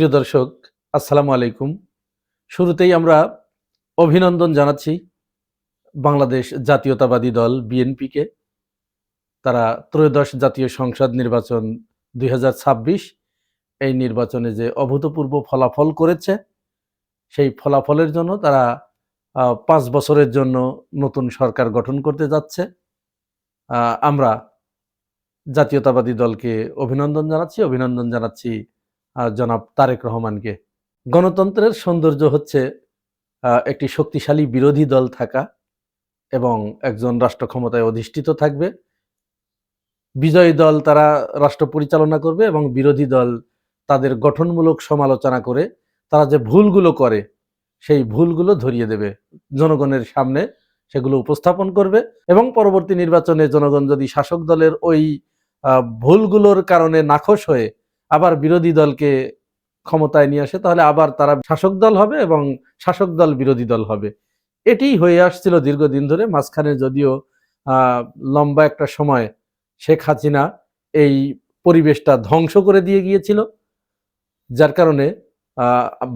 প্রিয় দর্শক, আসসালামু আলাইকুম। শুরুতেই আমরা অভিনন্দন জানাচ্ছি বাংলাদেশ জাতীয়তাবাদী দল বিএনপিকে। তারা ত্রয়োদশ জাতীয় সংসদ নির্বাচন ২০২৬ এই নির্বাচনে যে অভূতপূর্ব ফলাফল করেছে, সেই ফলাফলের জন্য তারা ৫ বছরের জন্য নতুন সরকার গঠন করতে যাচ্ছে। আমরা জাতীয়তাবাদী দলকে অভিনন্দন জানাচ্ছি জনাব তারেক রহমানকে। গণতন্ত্রের সৌন্দর্য হচ্ছে একটি শক্তিশালী বিরোধী দল থাকা এবং একজন রাষ্ট্র ক্ষমতায় অধিষ্ঠিত থাকবে। বিজয়ী দল তারা রাষ্ট্র পরিচালনা করবে এবং বিরোধী দল তাদের গঠনমূলক সমালোচনা করে তারা যে ভুলগুলো করে সেই ভুলগুলো ধরিয়ে দেবে, জনগণের সামনে সেগুলো উপস্থাপন করবে এবং পরবর্তী নির্বাচনে জনগণ যদি শাসক দলের ওই ভুলগুলোর কারণে নাখোশ হয়ে আবার বিরোধী দলকে ক্ষমতায় নিয়ে আসে, তাহলে আবার তারা শাসক দল হবে এবং শাসক দল বিরোধী দল হবে। এটিই হয়ে আসছিল দীর্ঘদিন ধরে। মাঝখানে যদিও লম্বা একটা সময় শেখ হাসিনা এই পরিবেশটা ধ্বংস করে দিয়ে গিয়েছিল, যার কারণে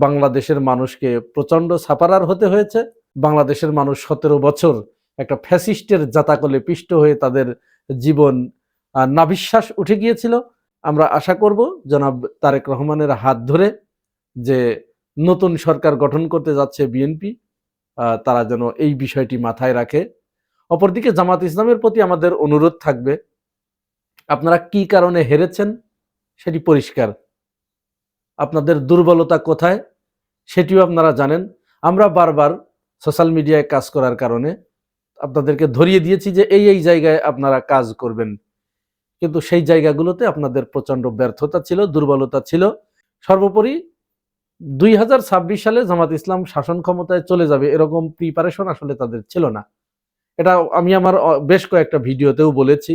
বাংলাদেশের মানুষকে প্রচন্ড সাপারার হতে হয়েছে। বাংলাদেশের মানুষ ১৭ বছর একটা ফ্যাসিস্টের জাতাকলে পিষ্ট হয়ে তাদের জীবন নাভিশ্বাস উঠে গিয়েছিল। আমরা আশা করব জনাব তারেক রহমানের হাত ধরে যে নতুন সরকার গঠন করতে যাচ্ছে বিএনপি, তারা যেন এই বিষয়টি মাথায় রাখে। অপরদিকে জামাত ইসলামের প্রতি আমাদের অনুরোধ থাকবে, আপনারা কি কারণে হেরেছেন সেটি পরিষ্কার, আপনাদের দুর্বলতা কোথায় সেটিও আপনারা জানেন। আমরা বারবার সোশ্যাল মিডিয়ায় কাজ করার কারণে আপনাদেরকে ধরিয়ে দিয়েছি যে এই জায়গায় আপনারা কাজ করবেন, কিন্তু সেই জায়গাগুলোতে আপনাদের প্রচন্ড ব্যর্থতা ছিল, দুর্বলতা ছিল। সর্বোপরি ২০২৬ সালে জামাত ইসলাম শাসন ক্ষমতায় চলে যাবে এরকম প্রিপারেশন আসলে তাদের ছিল না। এটা আমি আমার বেশ কয়েকটা ভিডিওতেও বলেছি,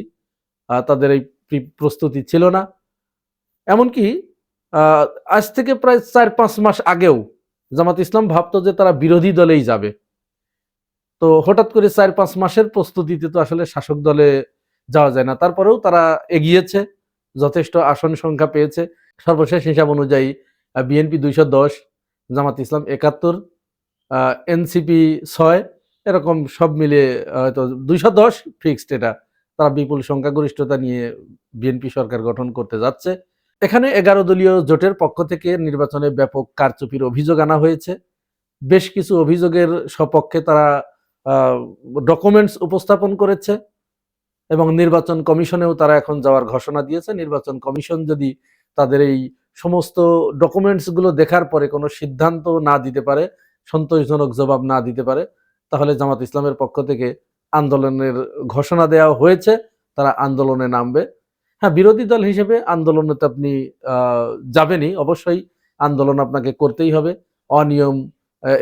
তাদের এই প্রস্তুতি ছিল না। এমনকি আজ থেকে প্রায় ৪-৫ মাস আগেও জামাত ইসলাম ভাবতো যে তারা বিরোধী দলেই যাবে। তো হঠাৎ করে ৪-৫ মাসের প্রস্তুতিতে তো আসলে শাসক দলে যাওয়া যায় না। তারপরেও তারা এগিয়েছে, যথেষ্ট আসন সংখ্যা পেয়েছে। সর্বশেষ হিসাব অনুযায়ী বিএনপি ২১০, জামাত ইসলাম ৭১, এনসিপি ৬, এরকম সব মিলিয়ে হয়তো ২১০ ফিক্সড। এটা তারা বিপুল সংখ্যাগরিষ্ঠতা নিয়ে বিএনপি সরকার গঠন করতে যাচ্ছে। এখানে ১১ দলীয় জোটের পক্ষ থেকে নির্বাচনে ব্যাপক কারচুপির অভিযোগ আনা হয়েছে। বেশ কিছু অভিযোগের সপক্ষে তারা ডকুমেন্টস উপস্থাপন করেছে এবং নির্বাচন কমিশনেও তারা এখন যাওয়ার ঘোষণা দিয়েছে। নির্বাচন কমিশন যদি তাদের এই সমস্ত ডকুমেন্টসগুলো দেখার পরে কোনো সিদ্ধান্ত না দিতে পারে, সন্তোষজনক জবাব না দিতে পারে, তাহলে জামাত ইসলামের পক্ষ থেকে আন্দোলনের ঘোষণা দেওয়া হয়েছে, তারা আন্দোলনে নামবে। হ্যাঁ, বিরোধী দল হিসেবে আন্দোলনে তো আপনি যাবেনই, অবশ্যই আন্দোলন আপনাকে করতেই হবে। অনিয়ম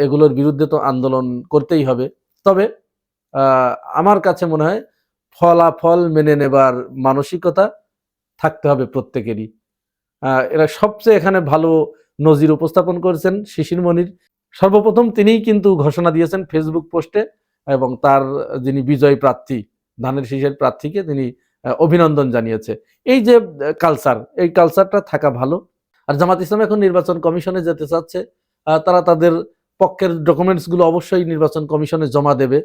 এগুলোর বিরুদ্ধে তো আন্দোলন করতেই হবে। তবে আমার কাছে মনে হয় ফলাফল মেনে নেবার মানসিকতা থাকতে হবে প্রত্যেকেরই। এরা সবচেয়ে এখানে ভালো নজির উপস্থাপন করেছেন শিশির মনির। সর্বপ্রথম তিনিই কিন্তু ঘোষণা দিয়েছেন ফেসবুক পোস্টে এবং তার যিনি বিজয়ী প্রার্থী, ধানের শীষের প্রার্থীকে তিনি অভিনন্দন জানিয়েছে। এই যে কালচার, এই কালচারটা থাকা ভালো। আর জামাত ইসলাম এখন নির্বাচন কমিশনে যেতে চাচ্ছে, তারা তাদের পক্ষের ডকুমেন্টসগুলো অবশ্যই নির্বাচন কমিশনে জমা দেবে,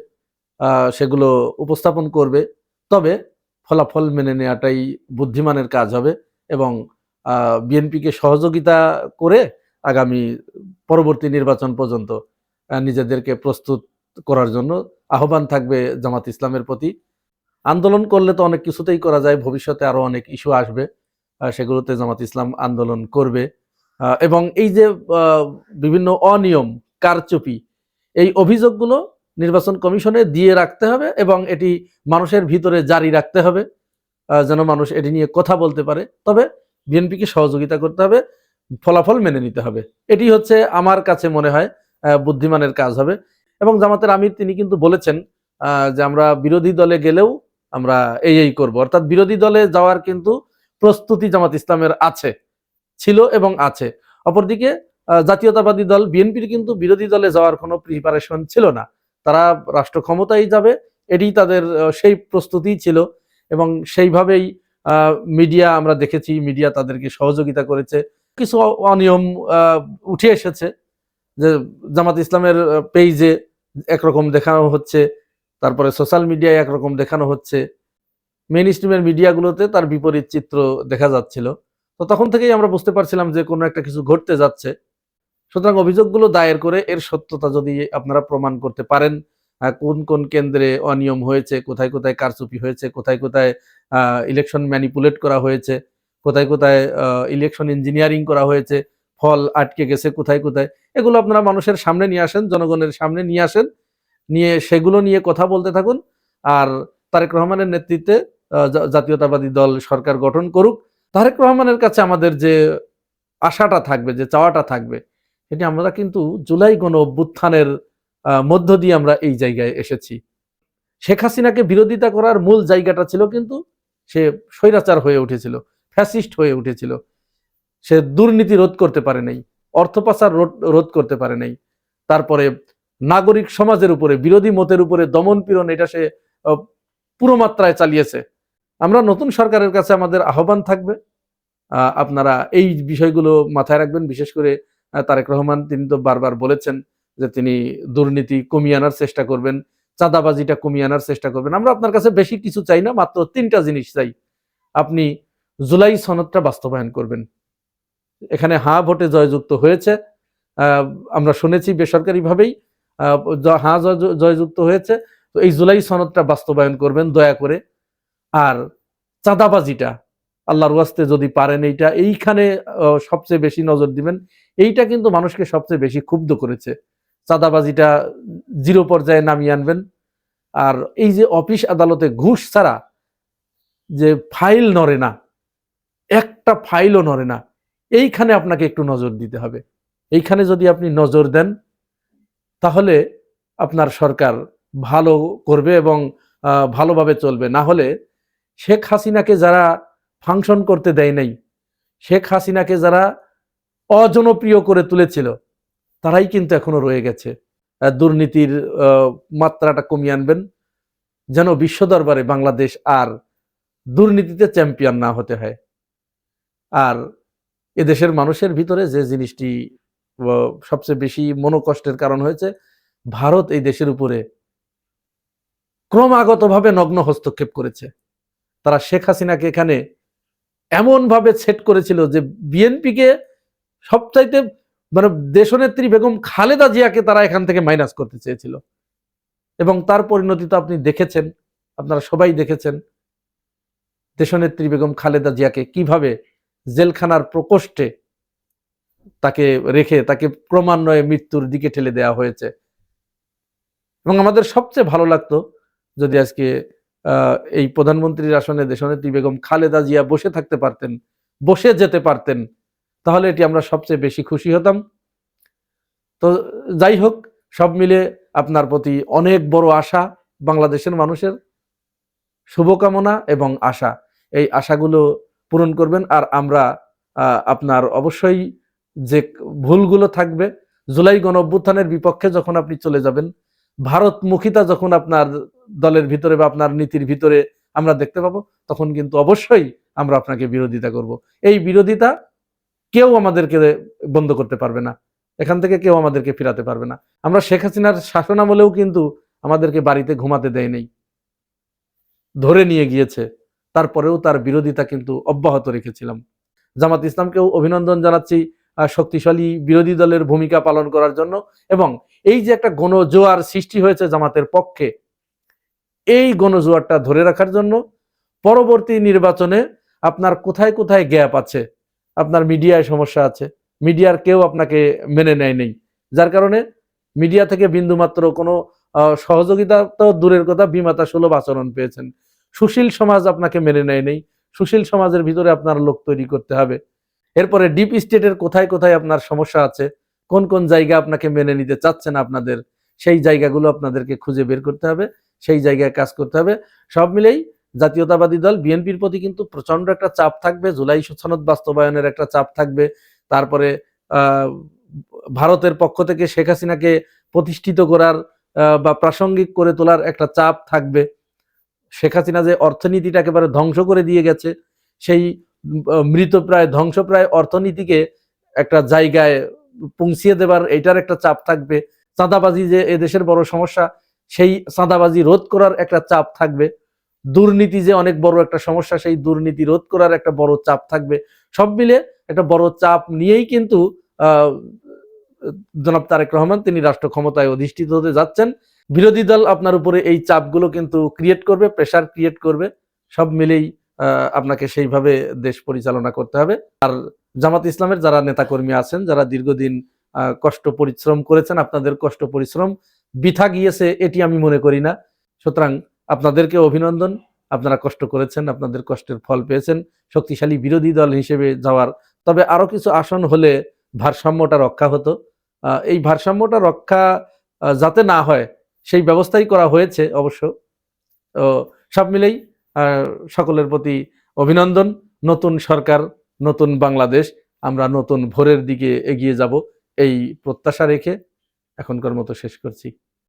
সেগুলো উপস্থাপন করবে। তবে ফলাফল মেনে নেওয়াটাই বুদ্ধিমানের কাজ হবে এবং বিএনপিকে সহযোগিতা করে আগামী পরবর্তী নির্বাচন পর্যন্ত নিজেদেরকে প্রস্তুত করার জন্য আহ্বান থাকবে জামাত ইসলামের প্রতি। আন্দোলন করলে তো অনেক কিছুতেই করা যায়, ভবিষ্যতে আরো অনেক ইস্যু আসবে, সেগুলোতে জামাত ইসলাম আন্দোলন করবে। এবং এই যে বিভিন্ন অনিয়ম, কারচুপি, এই অভিযোগগুলো নির্বাচন কমিশনে দিয়ে রাখতে হবে এবং এটি মানুষের ভিতরে জারি রাখতে হবে, যেন মানুষ এটি নিয়ে কথা বলতে পারে। তবে বিএনপিকে সহযোগিতা করতে হবে, ফলাফল মেনে নিতে হবে। এটি হচ্ছে আমার কাছে মনে হয় বুদ্ধিমানের কাজ হবে। এবং জামাতের আমির তিনি কিন্তু বলেছেন যে আমরা বিরোধী দলে গেলেও আমরা এই করব, অর্থাৎ বিরোধী দলে যাওয়ার কিন্তু প্রস্তুতি জামাত ইসলামের আছে, ছিল এবং আছে। অপরদিকে জাতীয়তাবাদী দল বিএনপির কিন্তু বিরোধী দলে যাওয়ার কোনো প্রিপারেশন ছিল না, তারা রাষ্ট্র ক্ষমতায় যাবে, এটি তাদের সেই প্রস্তুতি ছিল এবং সেইভাবেই মিডিয়া, আমরা দেখেছি মিডিয়া তাদেরকে সহযোগিতা করেছে। কিছু অনিয়ম উঠে এসেছে, যে জামাত ইসলামের পেজে একরকম দেখানো হচ্ছে, তারপরে সোশ্যাল মিডিয়ায় একরকম দেখানো হচ্ছে, মেইন স্ট্রিমের মিডিয়াগুলোতে তার বিপরীত চিত্র দেখা যাচ্ছিল। তো তখন থেকেই আমরা বুঝতে পারছিলাম যে কোনো একটা কিছু ঘটতে যাচ্ছে। সুতরাং অভিযোগগুলো দায়ের করে এর সত্যতা যদি আপনারা প্রমাণ করতে পারেন, কোন কোন কেন্দ্রে অনিয়ম হয়েছে, কোথায় কোথায় কারচুপি হয়েছে, কোথায় কোথায় ইলেকশন ম্যানিপুলেট করা হয়েছে, কোথায় কোথায় ইলেকশন ইঞ্জিনিয়ারিং করা হয়েছে, ফল আটকে গেছে কোথায় কোথায়, এগুলো আপনারা মানুষের সামনে নিয়ে আসেন, জনগণের সামনে নিয়ে আসেন, নিয়ে সেগুলো নিয়ে কথা বলতে থাকুন। আর তারেক রহমানের নেতৃত্বে জাতীয়তাবাদী দল সরকার গঠন করুক। তারেক রহমানের কাছে আমাদের যে আশাটা থাকবে, যে চাওয়াটা থাকবে, সেটি আমরা কিন্তু জুলাই গণ অভ্যুত্থানের মধ্য দিয়ে আমরা এই জায়গায় এসেছি। শেখ হাসিনাকে বিরোধিতা করার মূল জায়গাটা ছিল কিন্তু সে স্বৈরাচার হয়ে উঠেছিল, ফ্যাসিস্ট হয়ে উঠেছিল। সে দুর্নীতি রোধ করতে পারে নাই, অর্থ পাচার রোধ করতে পারে নাই, তারপরে নাগরিক সমাজের উপরে, বিরোধী মতের উপরে দমন পীড়ন, এটা সে পুরো মাত্রায় চালিয়েছে। আমরা নতুন সরকারের কাছে আমাদের আহ্বান থাকবে, আপনারা এই বিষয়গুলো মাথায় রাখবেন। বিশেষ করে তারেক রহমান, তিনি তো বারবার বলেছেন যে তিনি দুর্নীতি কমিয়ে আনার চেষ্টা করবেন, চাঁদাবাজিটা কমিয়ে আনার চেষ্টা করবেন। আমরা আপনার কাছে বেশি কিছু চাই না, মাত্র 3টা জিনিস চাই। আপনি জুলাই সনদটা বাস্তবায়ন করবেন। এখানে হা ভোটে জয়যুক্ত হয়েছে, আমরা শুনেছি বেসরকারিভাবেই হা জয়যুক্ত হয়েছে। তো এই জুলাই সনদটা বাস্তবায়ন করবেন দয়া করে। আর চাঁদাবাজিটা আল্লাহর ওয়াস্তে যদি পারেন, এইখানে সবচেয়ে বেশি নজর দিবেন। এইটা কিন্তু মানুষকে সবচেয়ে বেশি ক্ষুব্ধ করেছে। চাঁদাবাজিটা জিরো পর্যায়ে নামিয়ে আনবেন। আর এই যে অফিস আদালতে ঘুষ ছাড়া যে ফাইল নড়ে না, একটা ফাইলও নড়ে না, এইখানে আপনাকে একটু নজর দিতে হবে। এইখানে যদি আপনি নজর দেন, তাহলে আপনার সরকার ভালো করবে এবং ভালোভাবে চলবে। না হলে শেখ হাসিনাকে যারা ফাংশন করতে দেয় নাই, শেখ হাসিনাকে যারা অজনপ্রিয় করে তুলেছিল, তারাই কিন্তু এখনো রয়ে গেছে। দুর্নীতির মাত্রাটা কমিয়ে আনবেন, যেন বিশ্ব দরবারে বাংলাদেশ আর দুর্নীতিতে চ্যাম্পিয়ন না হতে হয়। আর এদেশের মানুষের ভিতরে যে জিনিসটি সবচেয়ে বেশি মনোকষ্টের কারণ হয়েছে, ভারত এই দেশের উপরে ক্রমাগতভাবে নগ্ন হস্তক্ষেপ করেছে। তারা শেখ হাসিনাকে এখানে এমন ভাবে সেট করেছিল যে বিএনপিকে সবচাইতে, মানে দেশনেত্রী বেগম খালেদা জিয়াকে তারা এখান থেকে মাইনাস করতে চেয়েছিল। এবং তার পরিণতি তো আপনি দেখেছেন, আপনারা সবাই দেখেছেন। দেশনেত্রী বেগম খালেদা জিয়াকে কিভাবে জেলখানার প্রকোষ্ঠে তাকে রেখে তাকে ক্রমান্বয়ে মৃত্যুর দিকে ঠেলে দেওয়া হয়েছে। এবং আমাদের সবচেয়ে ভালো লাগতো যদি আজকে এই প্রধানমন্ত্রীর আসনে দেশনেত্রী বেগম খালেদা জিয়া বসে থাকতে পারতেন, বসে যেতে পারতেন, তাহলে এটি আমরা সবচেয়ে বেশি খুশি হতাম। তো যাই হোক, সব মিলে আপনার প্রতি অনেক বড় আশা, বাংলাদেশের মানুষের শুভকামনা এবং আশা, এই আশাগুলো পূরণ করবেন। আর আমরা আপনার অবশ্যই যে ভুলগুলো থাকবে, জুলাই গণ অভ্যুত্থানের বিপক্ষে যখন আপনি চলে যাবেন, ভারতমুখিতা যখন আপনার দলের ভিতরে বা আপনার নীতির ভিতরে আমরা দেখতে পাবো, তখন কিন্তু অবশ্যই আমরা আপনাকে বিরোধিতা করব। এই বিরোধিতা কেউ আমাদেরকে বন্ধ করতে পারবে না, এখান থেকে কেউ আমাদেরকে ফিরাতে পারবে না। আমরা শেখ হাসিনার শাসনামলেও কিন্তু আমাদেরকে বাড়িতে ঘুমাতে দেয় নাই, ধরে নিয়ে গিয়েছে, তারপরেও তার বিরোধিতা কিন্তু অব্যাহত রেখেছিলাম। জামাত ইসলামকেও অভিনন্দন জানাচ্ছি শক্তিশালী বিরোধী দলের ভূমিকা পালন করার জন্য। এবং এই যে একটা গণজোয়ার সৃষ্টি হয়েছে জামাতের পক্ষে, এই গণজোয়ারটা ধরে রাখার জন্য পরবর্তী নির্বাচনে আপনার কোথায় কোথায় গ্যাপ আছে, আপনার মিডিয়ায় সমস্যা আছে, মিডিয়ার কেউ আপনাকে মেনে নেয় নেই, যার কারণে মিডিয়া থেকে বিন্দুমাত্র কোনো সহযোগিতা তো দূরের কথা, বিমাতা সুলভ আচরণ পেয়েছেন। সুশীল সমাজ আপনাকে মেনে নেয় নেই, সুশীল সমাজের ভিতরে আপনার লোক তৈরি করতে হবে। এরপরে ডিপ স্টেটের কোথায় কোথায় আপনার সমস্যা আছে, কোন কোন জায়গা আপনাকে মেনে নিতে চাচ্ছে না আপনাদের, সেই জায়গাগুলো আপনাদেরকে খুঁজে বের করতে হবে, সেই জায়গায় কাজ করতে হবে। সব মিলেই জাতীয়তাবাদী দল বিএনপির প্রতি কিন্তু প্রচন্ড একটা চাপ থাকবে, জুলাই সনদ বাস্তবায়নের একটা চাপ থাকবে। তারপরে ভারতের পক্ষ থেকে শেখ হাসিনাকে প্রতিষ্ঠিত করার বা প্রাসঙ্গিক করে তোলার একটা চাপ থাকবে। শেখ হাসিনা যে অর্থনীতিটা একেবারে ধ্বংস করে দিয়ে গেছে, সেই মৃতপ্রায় ধ্বংসপ্রায় অর্থনীতিকে একটা জায়গায় পৌঁছিয়ে দেবার এটার একটা চাপ থাকবে। চাঁদাবাজি যে এদেশের বড় সমস্যা, সেই চাঁদাবাজি রোধ করার একটা চাপ থাকবে। দুর্নীতি যে অনেক বড় একটা সমস্যা, সেই দুর্নীতি রোধ করার একটা বড় চাপ থাকবে। সব মিলে একটা বড় চাপ নিয়েই কিন্তু জনাব তারেক রহমান তিনি রাষ্ট্র ক্ষমতায় অধিষ্ঠিত হতে যাচ্ছেন। বিরোধী দল আপনার উপরে এই চাপগুলো কিন্তু ক্রিয়েট করবে, প্রেশার ক্রিয়েট করবে। সব মিলেই আপনাকে সেইভাবে দেশ পরিচালনা করতে হবে। আর জামাত ইসলামের যারা নেতাকর্মী আছেন, যারা দীর্ঘদিন কষ্ট পরিশ্রম করেছেন, আপনাদের কষ্ট পরিশ্রম বৃথা গিয়েছে এটি আমি মনে করি না। সুতরাং আপনাদেরকে অভিনন্দন, আপনারা কষ্ট করেছেন, আপনাদের কষ্টের ফল পেয়েছেন শক্তিশালী বিরোধী দল হিসেবে যাওয়ার। তবে আরো কিছু আসন হলে ভারসাম্যটা রক্ষা হতো। এই ভারসাম্যটা রক্ষা যাতে না হয় সেই ব্যবস্থাই করা হয়েছে অবশ্য। সব মিলেই সকলের প্রতি অভিনন্দন। নতুন সরকার, নতুন বাংলাদেশ, আমরা নতুন ভোরের দিকে এগিয়ে যাব এই প্রত্যাশা রেখে এখনকার মতো শেষ করছি।